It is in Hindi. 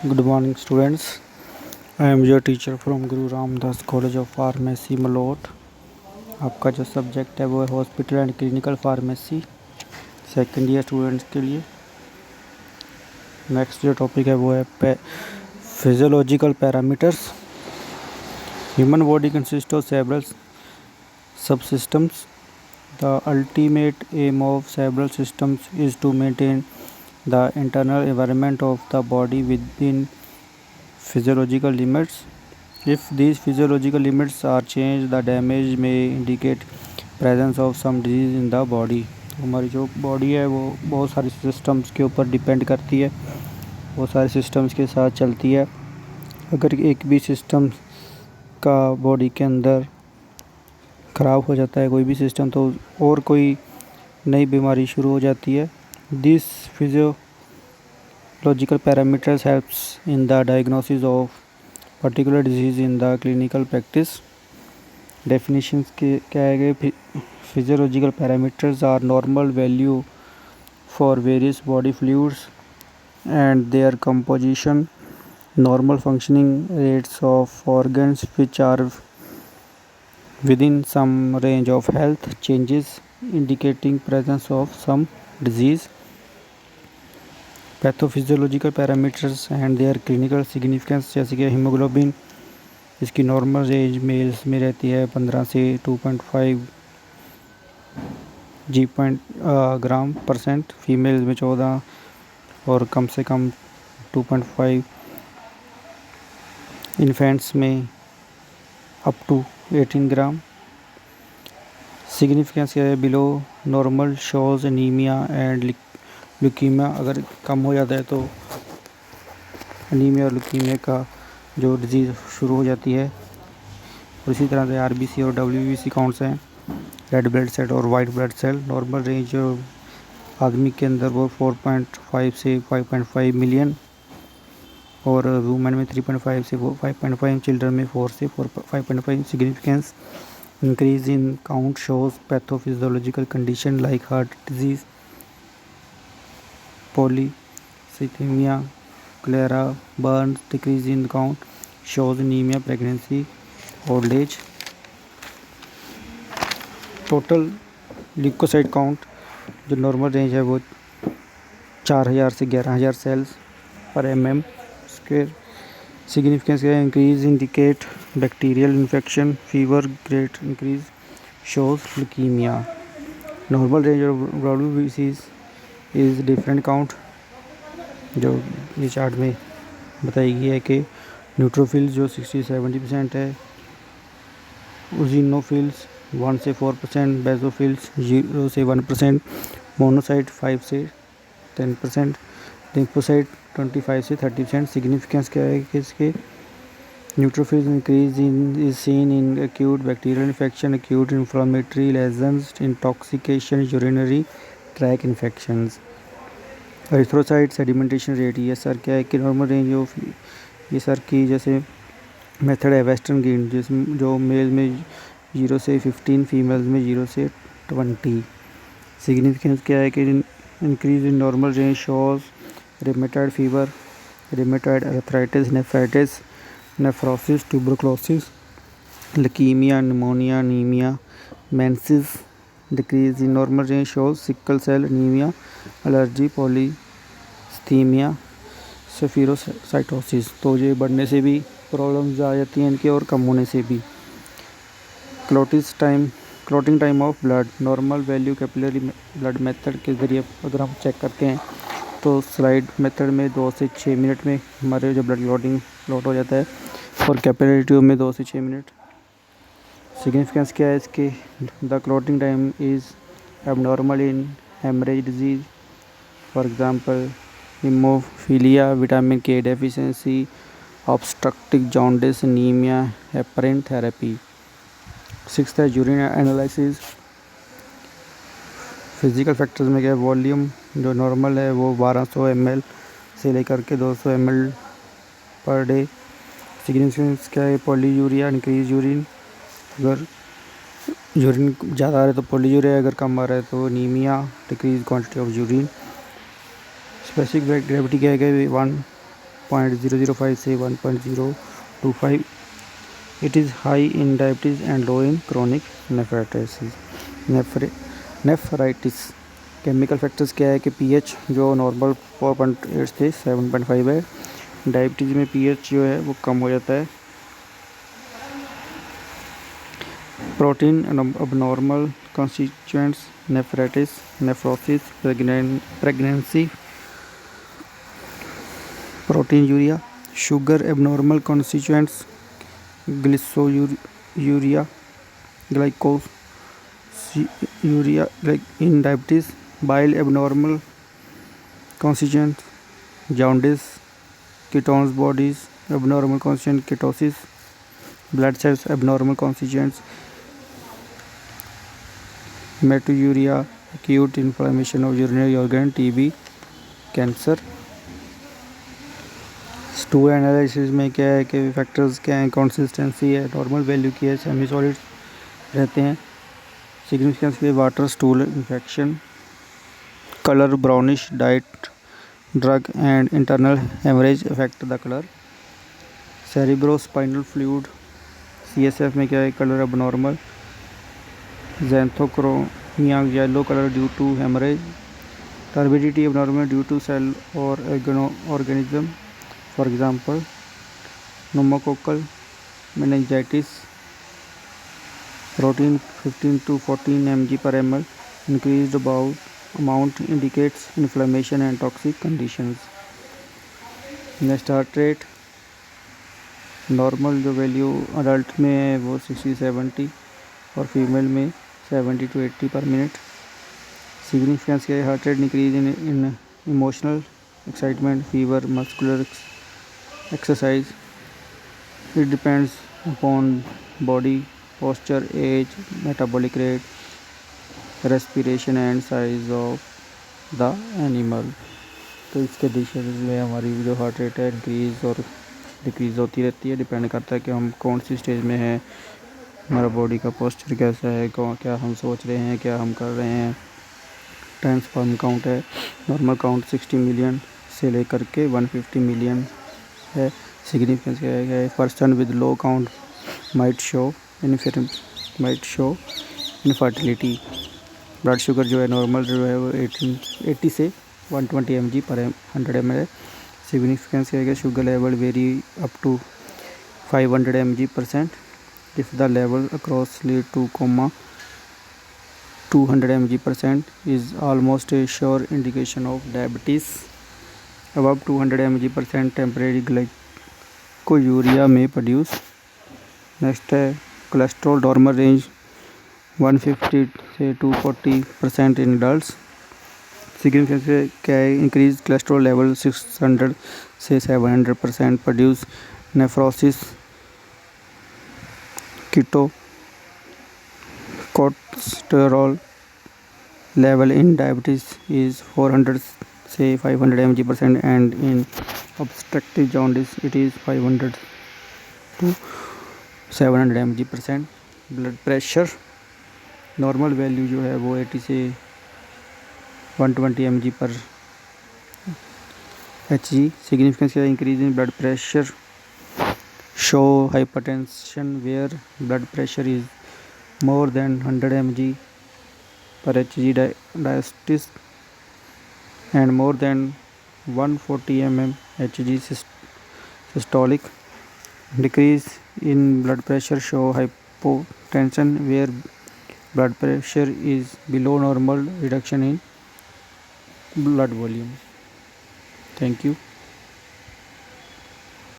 Good morning, students. I am your teacher from Guru Ramdas College of Pharmacy, Malout. आपका जो सब्जेक्ट है वो है hospital and clinical pharmacy, second year students के लिए। नेक्स्ट जो टॉपिक है वो है physiological parameters. Human body consist of several subsystems. The ultimate aim of several systems is to maintain the internal environment of the body within physiological limits. If these physiological limits are changed, the damage may indicate presence of some disease in the body. हमारी जो बॉडी है वो बहुत सारी सिस्टम्स के ऊपर डिपेंड करती है, बहुत सारे सिस्टम्स के साथ चलती है। अगर एक भी सिस्टम का बॉडी के अंदर ख़राब हो जाता है कोई भी सिस्टम, तो और कोई नई बीमारी शुरू हो जाती है। This physiological parameters helps in the diagnosis of particular disease in the clinical practice. Definitions के क्या है कि physiological parameters are normal value for various body fluids and their composition, normal functioning rates of organs which are within some range of health changes indicating presence of some disease. Pathophysiological parameters and their clinical significance, जैसे कि हीमोग्लोबिन, इसकी नॉर्मल रेंज मेल्स में रहती है 15 से 2.5 ग्राम %, फीमेल्स में 14 और कम से कम 2.5, इन्फेंट्स में अप टू 18 ग्राम। सिग्निफिकेंस क्या है? Below normal shows anaemia and leukaemia. अगर कम हो जाता है तो एनीमिया और ल्यूकीमिया का जो डिजीज़ शुरू हो जाती है। और इसी तरह से आरबीसी और डब्ल्यूबीसी काउंट्स हैं, रेड ब्लड सेल और white blood cell. Normal range जो आदमी के अंदर वो 4.5 से 5.5 मिलियन, और वुमेन में 3.5 से 5.5, चिल्ड्रन में 4 से 5.5। Significance increase in count shows pathophysiological condition like heart disease, polycythemia, cholera, burns. Decrease in count shows anemia, pregnancy, old age. Total leucocyte count जो नॉर्मल रेंज है वो 4000 से 11000 सेल्स पर mm स्क्वायर। सिग्निफिकेंस है increase indicate bacterial infection, fever, great increase shows leukaemia. Normal range of WBC is different count, जो ये चार्ट में बताई गई है कि न्यूट्रोफिल्स जो 60-70% है, उजिनोफिल्स 1 से 4%, बेसोफिल्स 0 से 1%, मोनोसाइट 5 से 10%, लिम्फोसाइट 25 से 30%। सिग्निफिकेंस क्या है कि इसके neutrophils increase is seen in acute bacterial infection, acute inflammatory lesions, intoxication, urinary track infections. Erythrocyte sedimentation rate, ये सर क्या है कि नॉर्मल रेंज ऑफ ये सर की जैसे मेथड है वेस्टर्न गिंड, जिसमें जो मेल में 0 से 15, फीमेल्स में 0 से 20। सिग्निफिकेंस क्या है कि increase in normal range shows rheumatoid fever, rheumatoid arthritis, nephritis, nephrosis, tuberculosis, leukaemia, pneumonia, anaemia, menses. Decrease in normal range shows sickle cell anaemia, allergy, polycythaemia, spherocytosis. तो ये बढ़ने से भी प्रॉब्लम्स आ जाती हैं इनके, और कम होने से भी। Clotting time of blood, normal value capillary blood method के ज़रिए अगर हम चेक करते हैं तो स्लाइड मेथड में 2 से 6 मिनट में हमारे जो ब्लड क्लॉट हो जाता है, और कैपिलरी ट्यूब में 2 से 6 मिनट। सिग्निफिकेंस क्या है इसके? The clotting time is abnormal in haemorrhage disease, for example haemophilia, vitamin K deficiency, obstructive jaundice, anaemia, heparin therapy. 6th है यूरिन एनालिसिस। फिजिकल फैक्टर्स में क्या है? वॉल्यूम जो नॉर्मल है वो 1200 ml से लेकर के 200 ml पर डे। सिग्निफिकेंस क्या है? पॉलीयूरिया, इंक्रीज यूरिन, अगर यूरिन ज़्यादा आ रहा है तो पॉलीयूरिया, अगर कम आ रहा है तो anaemia, decrease quantity of urine. Specific gravity क्या है? 1 0.005 से 1.025. It is high in diabetes and low in chronic nephritis. Chemical factors क्या है कि पीएच जो नॉर्मल 4.8 से 7.5 है, डायबिटीज़ में पीएच जो है वो कम हो जाता है. Protein abnormal constituents, nephritis, nephrosis, pregnancy, proteinuria, sugar abnormal constituents, glycosuria, glycosuria in diabetes, bile abnormal constituents, jaundice, ketones bodies abnormal constituent ketosis, blood cells abnormal constituents, maturia, acute inflammation of urinary organ, TB, cancer. Stool analysis में क्या है कि फैक्टर्स क्या हैं, कंसिस्टेंसी है, नॉर्मल वैल्यू की है, सेमी सॉलिड रहते हैं. सिग्निफिकेंस के water stool infection, colour brownish, diet, drug and internal haemorrhage affect the colour. Cerebrospinal fluid CSF में क्या है, colour abnormal, xanthochromia yellow color due to hemorrhage, turbidity abnormal due to cell or organism, for example pneumococcal meningitis. Protein 15 to 14 mg per ml, increased amount indicates inflammation and toxic conditions. Next heart rate normal जो वैल्यू अडल्ट में है वो 60-70 और फीमेल में 70 to 80 पर मिनट. सिग्निफिकेंस के heart rate increase in emotional excitement, fever, muscular exercise. It depends upon body posture, age, metabolic rate, respiration and size of the animal. तो इस कंडीशन में हमारी जो हार्ट रेट है इंक्रीज़ और डिक्रीज़ होती रहती है. डिपेंड करता है कि हम कौन सी स्टेज में हैं, हमारा बॉडी का पोस्चर कैसा है, क्या हम सोच रहे हैं, क्या हम कर रहे हैं. ट्रांसफॉर्म काउंट है, नॉर्मल काउंट 60 मिलियन से लेकर के 150 मिलियन है. सिग्निफिकेंस क्या है, person with low count might show infertility. Blood sugar जो है नॉर्मल जो है वो 80 से 120 mg पर 100 ml है. सिग्निफिकेंस क्या है, sugar level very up to 500 mg% if the level across lead to 200 mg% is almost a sure indication of diabetes. Above 200 mg% temporary glycosuria may produce. Next है कोलेस्ट्रॉल नॉर्मल रेंज 150 से 240% इन एडल्ट्स. सिग्निफिकेंस क्या है, इंक्रीज कोलेस्ट्रॉल लेवल 600 से 700% produce nephrosis. Cholesterol level in diabetes is 400 से 500 mg% and in obstructive jaundice it is 500 to 700 mg%. Blood pressure normal value जो है वो 80 से 120 mg पर Hg. सिग्निफिकेंस क्या, increase in blood pressure show hypertension where blood pressure is more than 100 mg per Hg diastolic and more than 140 mm Hg systolic. Decrease in blood pressure show hypotension where blood pressure is below normal. Reduction in blood volume. Thank you.